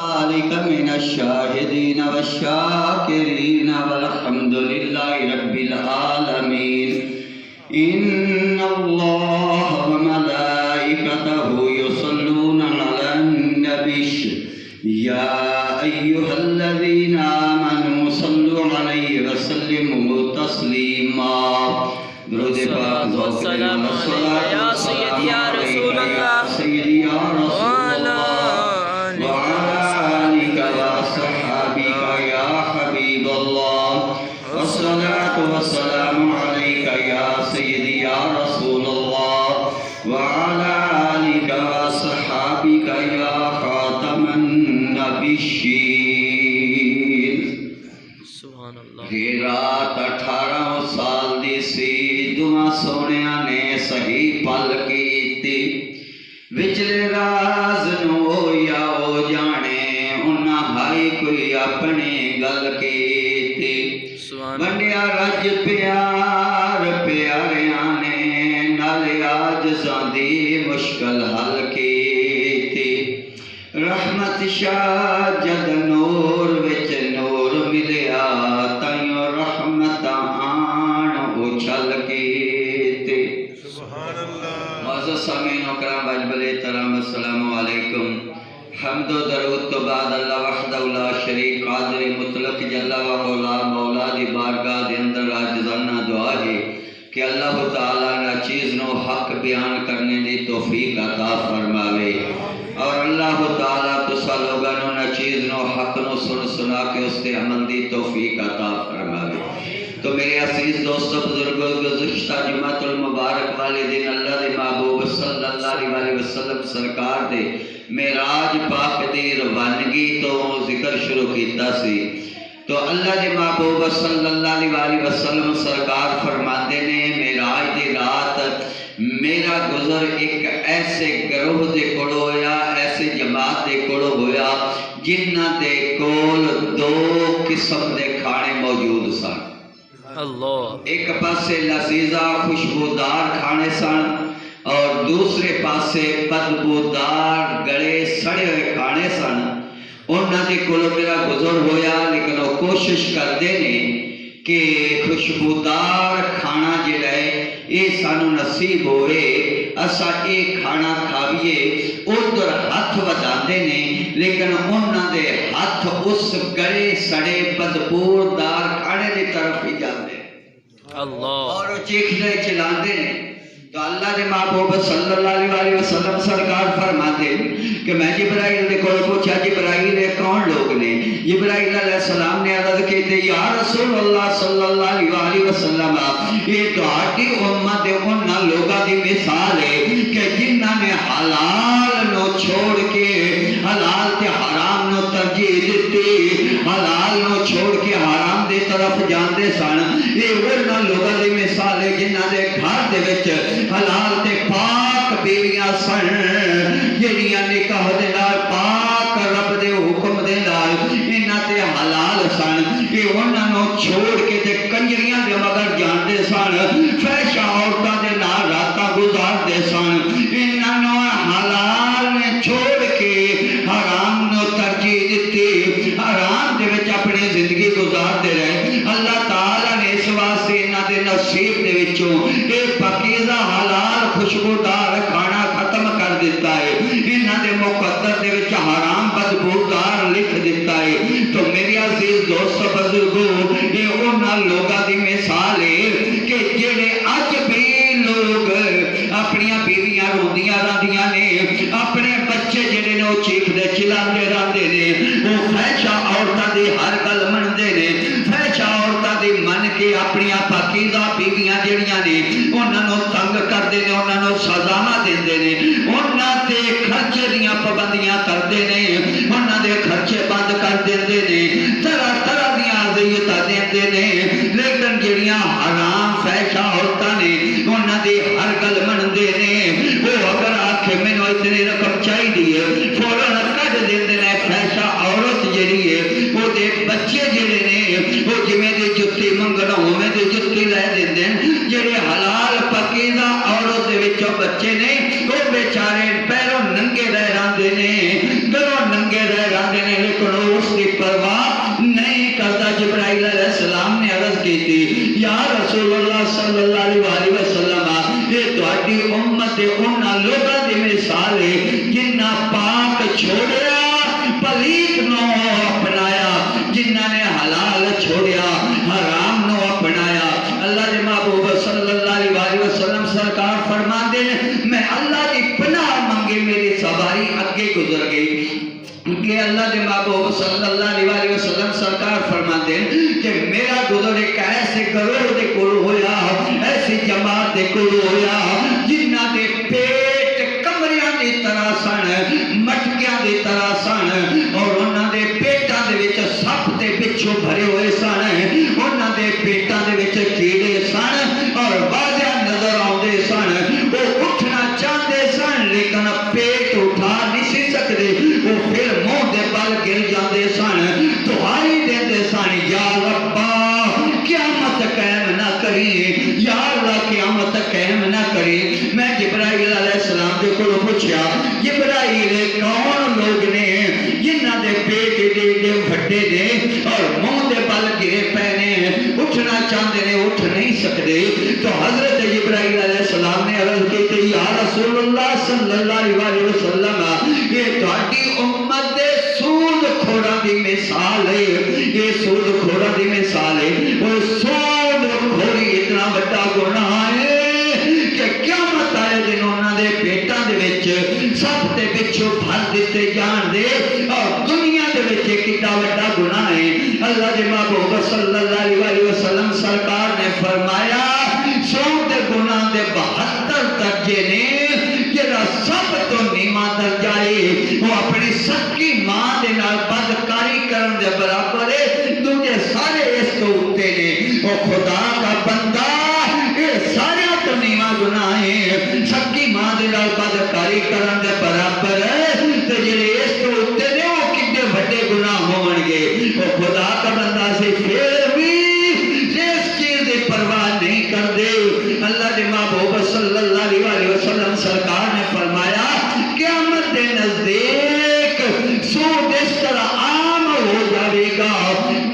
ذلك من الشاهدين والشاكرين والحمد لله رب العالمين إن الله وملائكته يصلون على النبي يا أيها الذين آمنوا صلوا عليه وسلموا تسليما درود پاک والسلام عليك يا سيدي يا رسول الله سيدي يا رسول وعلى آلك وصحبك يا حبيب الله والصلاة والسلام عليك يا سيدي يا رسول الله وعلى آلك وصحبك يا خاتم النبيين سبحان اللہ رات 18 سال دی سی دعا سونیا نے صحیح پل کیتی وچلے راز نو یا او جانے انہاں ہائی کوئی اپنی گل کیتی بنڈیا رج پیار پیاریاں نے نالے عاجزاں دی مشکل حل کیتی رحمت شاہ جد نور وچ نور ملیا تائیوں رحمت آن اچھل کیتے سبحان اللہ معزز سامعین و کرام واجب الاحترام السلام علیکم حمد و درود تو بعد اللہ وحدہ لا شریک قادر مطلق جل و مولا مولا دی بارگاہ دے اندر عاجزانہ دعا ہے کہ اللہ تعالیٰ نا چیز نو حق بیان کرنے دی توفیق عطا فرماوے اور اللہ تعالیٰ تسا لوگانوں نا چیز نو حق نو سنا کے اس کے عمل دی توفیق عطا فرماوے تو میرے عزیز دوستو بزرگوں گزشتہ جمعۃ المبارک والے دن اللہ دے محبوب صلی اللہ علیہ وسلم سرکار دے معراج پاک دی روانگی تو ذکر شروع کیتا سی تو اللہ دے محبوب صلی اللہ علیہ وسلم سرکار فرماتے نے معراج دی رات میرا گزر ایک ایسے گروہ دے کڑو ہویا ایسے جماعت دے کڑو ہویا جنہ دے کول 2 قسم دے کھانے موجود سن اللہ ایک پاسے لذیذہ خوشبودار کھانے سن اور دوسرے پاسے بدبودار گڑے سڑے ہوئے کھانے سن انہاں دے کولو میرا گزر ہویا لیکن وہ کوشش کرتے نے کہ خوشبودار کھانا جڑا ہے یہ سانو نصیب ہوئے اسا یہ کھانا کھاویے ادھر ہاتھ وداندے نے لیکن انہاں دے ہاتھ اس گڑے سڑے بدبودار کھانے دی طرف ہی جاندے اللہ اور وہ چیخنے چلاندے نے تو اللہ دے محبوب صلی اللہ علیہ وسلم سرکار فرماتے کہ میں جبرائیل نے کوئی پوچھا جبرائیل کون لوگ نے جبرائیل علیہ السلام نے عرض کہتے یا رسول اللہ صلی اللہ علیہ وسلم یہ دعاتی امت انہاں لوگاں دی مثال ہے کہ جنہاں نے حلال نو چھوڑ کے حلال تے حرام نو ترجیح دیتی حلال نو چھوڑ کے حرام دے طرف جاندے سن یہ انہاں لوگاں دی مثال ہے جنہاں دے گھر دے وچ حلال تے پاک بیویاں سن جنہاں نکاح دے نال پاک رب دے حکم دے نال انہاں تے حلال سن یہ انہاں نو چھوڑ کے تے کنجریاں دے مگر جاندے سن فحشہ عورتاں دے نال راتاں گزاردے سن انہاں نو حلال نے چھوڑ کے حرام نو ترجیح دتی حرام دے وچ اپنی زندگی گزاردے رہے اللہ تعالیٰ نے اس واسطے انہاں دے نصیب دے وچوں اے پاکیزہ حلال خوشبودار کھانا ختم کر دیتا ہے انہاں دے مقدر دے وچ حرام بدبودار لکھ دیتا ہے تو میری عزیز دوست بزرگوں یہ انہاں لوگاں دی مثال ہے کہ جڑے اج بھی لوگ اپنی بیویاں روندیاں راندیاں نے اپنے بچے جڑے نے وہ چیخدے چلاندے راندے نے وہ فحشہ عورتاں دی ہر گل مندے نے فحشہ عورتاں دی من کے اپنی پاکیزہ بیویاں جڑیاں نے انہاں نو تنگ کردے نے انہاں نو سزاواں دیندے نے انہاں تے خرچے دیاں پابندیاں کردے نے انہاں دے خرچے بند کر دیندے نے طرح طرح دیاں اذیتاں دیندے نے لیکن جڑیاں حرام فحشہ عورتاں نے انہاں دی ہر گل مندے نے وہ اگر آکھے مینوں اتنی رقم چاہیے فوراً کڈ دیندے نے فحشہ عورت جڑی ہے وہ دے بچے جڑے نے وہ جویں دی جُتی منگنا ہوویں دی جُتی لے دیندے جڑے حلال پاکیزہ عورت دے وچوں بچے نے وہ بیچارے پیروں ننگے رہ راندے نے گھروں ننگے رہ کہ اللہ کے محبوب صلی اللہ علیہ وسلم سرکار فرماتے ہیں کہ میرا گزر ایک ایسے گروہ دے کول ہویا، ایسی جماعت دے کول ہویا جنہ دے پیٹ کمریاں دی طرح سن، مٹکیاں دی طرح سن، اور انہاں دے پیٹاں دے وچ سپ تے بچھو بھرے ہوئے سن، انہاں دے پیٹاں دے وچ کیڑے سن اور واضح نظر آندے سن، وہ اٹھنا چاہتے سن لیکن پیٹ اٹھا نہیں سی سکتے، وہ پھر منہ دے بل گر جاندے سن، دعائی دیندے سن یا ربا قیامت قائم نہ کری، یا اللہ قیامت قائم نہ کری۔ میں جبرائیل علیہ السلام دے کو پوچھا جبرائیل کون لوگ نے جنہ دے پیٹ دے پھٹے دے اور منہ دے بل گرے پہنے اٹھنا چاہتے نے اٹھ نہیں سکتے؟ تو حضرت جبرائیل علیہ السلام نے عرض کی کہ یا رسول اللہ صلی اللہ علیہ وسلم یہ تہاڈی امت دے سود کھوڑا دی مثال ہے، یہ سود کھوڑا دی مثال ہے، وہ سود کھوڑی اتنا بڑا گناہ ہے کہ قیامت والے دن انہاں دے پیٹاں دے وچ سب تے پچھو بھر دتے جان دے، اور دنیا دے وچ کتنا بڑا گناہ ہے۔ اللہ دے محبوب صلی اللہ علیہ وسلم سرکار نے فرمایا سود دے گناہ دے 72 درجے نے، جڑا سب تو نیواں درجہ ہے وہ اپنی سکی ماں دے نال بدکاری کرن دے برابر ہے، دوجے سارے اس تو اٹھتے نے۔ وہ خدا کا بندہ یہ سارے تو نیواں گناہ ہے، سکی ماں دے نال بدکاری کرن دے برابر ہے، تے جڑے اس تو اٹھتے نے وہ کتنے بڑے گناہ ہون گے۔ وہ خدا کا بندہ سے پھر بھی اس چیز دی پرواہ نہیں کردے۔ اللہ دے محبوب صلی اللہ علیہ وسلم سرکار نے فرمایا قیامت دے نزدیک سود اس طرح عام ہو جاوے گا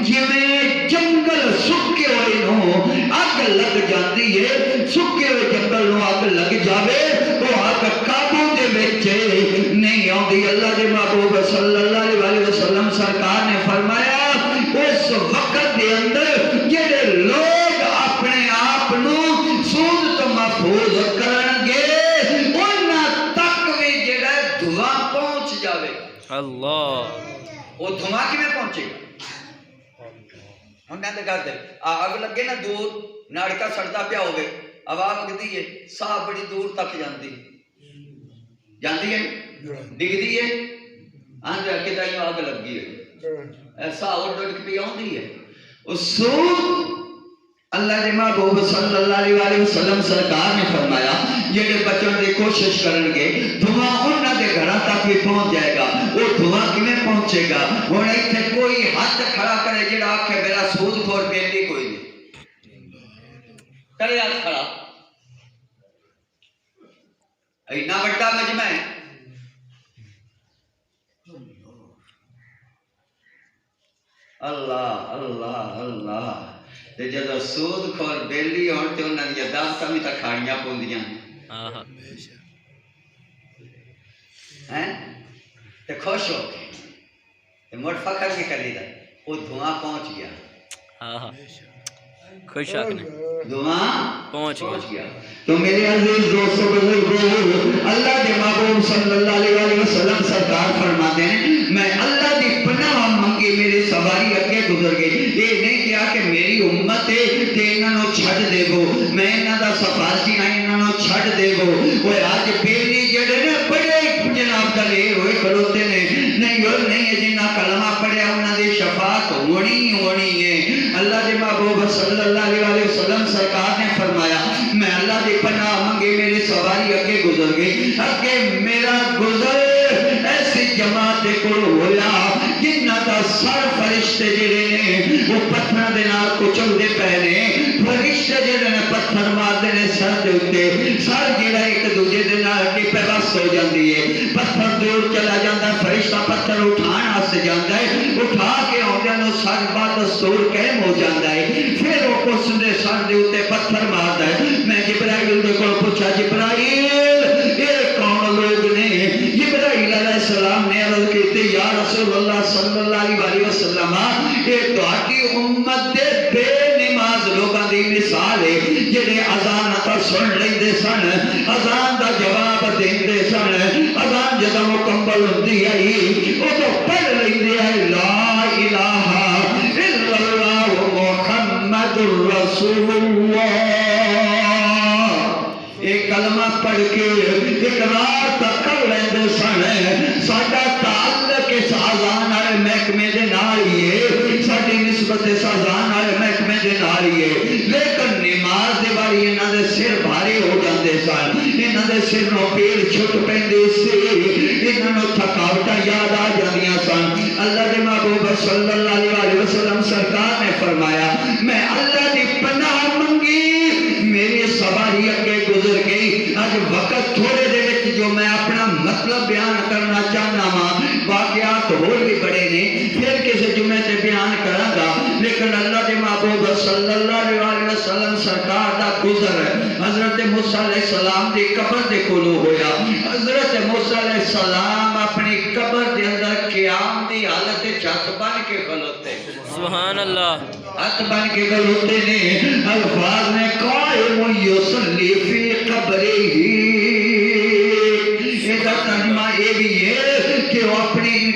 جویں جنگل سکے ہوئے نو اگ لگ جاتی ہے، سکے ہوئے جنگل نو اگ لگ جاوے تو اگ قابو دے وچ نہیں آندی۔ اللہ دے محبوب صلی اللہ علیہ وسلم سرکار نے فرمایا اس وقت دے اندر جڑے لوگ اپنے آپ نو سود تو محفوظ کرن گے انہاں تک بھی جڑا دھواں پہنچ جاوے گا۔ اللہ وہ دھواں کیویں پہنچے گا؟ ہن میں تے کہہ دے اگ لگے نا دور ناڑکا سڑدا پیا ہوے آواز لگدی ہے، ساہ بڑی دور تک جاندی ہے ڈگدی ہے، آندھا کدائی آگ لگی ہے، ایسا اور ڈڑک بھی آندھی ہے۔ سود اللہ دے محبوب صلی اللہ علیہ وسلم سرکار نے فرمایا جڑے بچن دی کوشش کرن گے دھواں انہاں دے گھراں تک بھی پہنچ جائے گا۔ وہ دھواں کیویں پہنچے گا؟ ہن ایتھے کوئی ہاتھ کھڑا کرے جڑا آکھے میرا سود خور بیلی کوئی نہیں، کرے ہاتھ کھڑا، اینا بڑا مجمع ہے۔ اللہ اللہ اللہ، تے جدو سود خور بیلی ہون تے انہاں دی دعوتاں وی تاں کھاڑیاں پوندیاں ہیں تے خوش ہو کے تے مڑ فخر بھی کری دا وہ دھواں پہنچ گیا، خوش آکنے دھواں پہنچ گیا۔ تو میرے عزیز دوستو بزرگو، اللہ کے محبوب صلی اللہ علیہ وسلم سرکار فرماتے ہیں میں اللہ دی پناہ منگی میری سواری اگے گزر گئی، یہ نہیں کیا کہ میری امت ہے تے انہاں نو چھڈ دے گو، میں انہاں دا سفارشی ہاں انہاں نو چھڈ دے گو۔ وہ اج بیلی جڑے نے بڑے جناب دلیر ہوئے کھڑوتے نے، نہیں اور نہیں جنہاں کلمہ پڑھیا انہاں دی شفاعت ہونی ہے۔ اللہ دے محبوب صلی اللہ علیہ وسلم سرکار نے فرمایا میں اللہ دی پناہ منگی میری سواری اگے گزر گئی، اگے میرا گزر ایسی جماعت کو ہویا جنہ دا سر فرشتے جڑے نے وہ پتھر دے نال کچل دے پے نے، فرشتے جڑے نے پتھر مار دے نے سر دے اوتے، سر جڑا ایک دوجے دے نال اٹی پہ بس ہو جاندی ہے، پتھر دور چلا جاندا، فرشتہ پتھر اٹھان واسطے جاندا ہے، اٹھا کے آندیاں نو سر با دستور قائم ہو جاندا ہے، پھر وہ اس دے سر دے اوتے پتھر ماردا ہے۔ میں جبرائیل دے کول پوچھا جبرائیل یہ کون لوگ نے؟ جبرائیل علیہ السلام نے عرض کی یا رسول اللہ صلی اللہ علیہ وسلم یہ تہاڈی امت دے بے نماز لوگاں دی مثال ہے جڑے اذان تا سن لیندے سن، اذان دا جواب دیندے سن، اذان جدوں مکمل ہوندی آئی اودوں پڑھ کہندے ہیں لا الہ الا اللہ محمد رسول اللہ، ایک کلمہ پڑھ کے اقرار تک کر لیندے سن ساڈا تعلق اس اذان والے محکمے دے نال ہی ہے، ساڈی نسبت اس اذان والے محکمے دے نال ہی ہے، لیکن نماز دے باری انہاں دے سر بھاری ہو جاندے سن، انہاں دے سر نو پیر چھٹ پیندے سی، انہاں نو تھکاوٹاں یاد آ جاندیاں سن۔ اللہ دے محبوب صلی اللہ علیہ وسلم سرکار نے فرمایا میں اللہ دی پناہ منگی، میری سواری اگے گزر گئی، اج وقت تھوڑے دے وچ جو میں اپنا مطلب بیان کرنا چاہنا ہاں، واقعات اور بھی بڑے نے، پھر کسی جمعے تے بیان کراں گا، لیکن اللہ دے محبوب صلی اللہ علیہ وسلم سرکار دا گزر حضرت موسیٰ علیہ السلام دی قبر دے کولوں ہویا۔ حضرت موسیٰ علیہ السلام اپنی قبر دے اندر قیام دی حالت ہاتھ بن کے کھلوتے، سبحان اللہ، ہاتھ بن کے کھلوتے نے، الفاظ نے قائم یصلی فی قبرہ، یہ ترجمہ یہ بھی ہے کہ وہ اپنی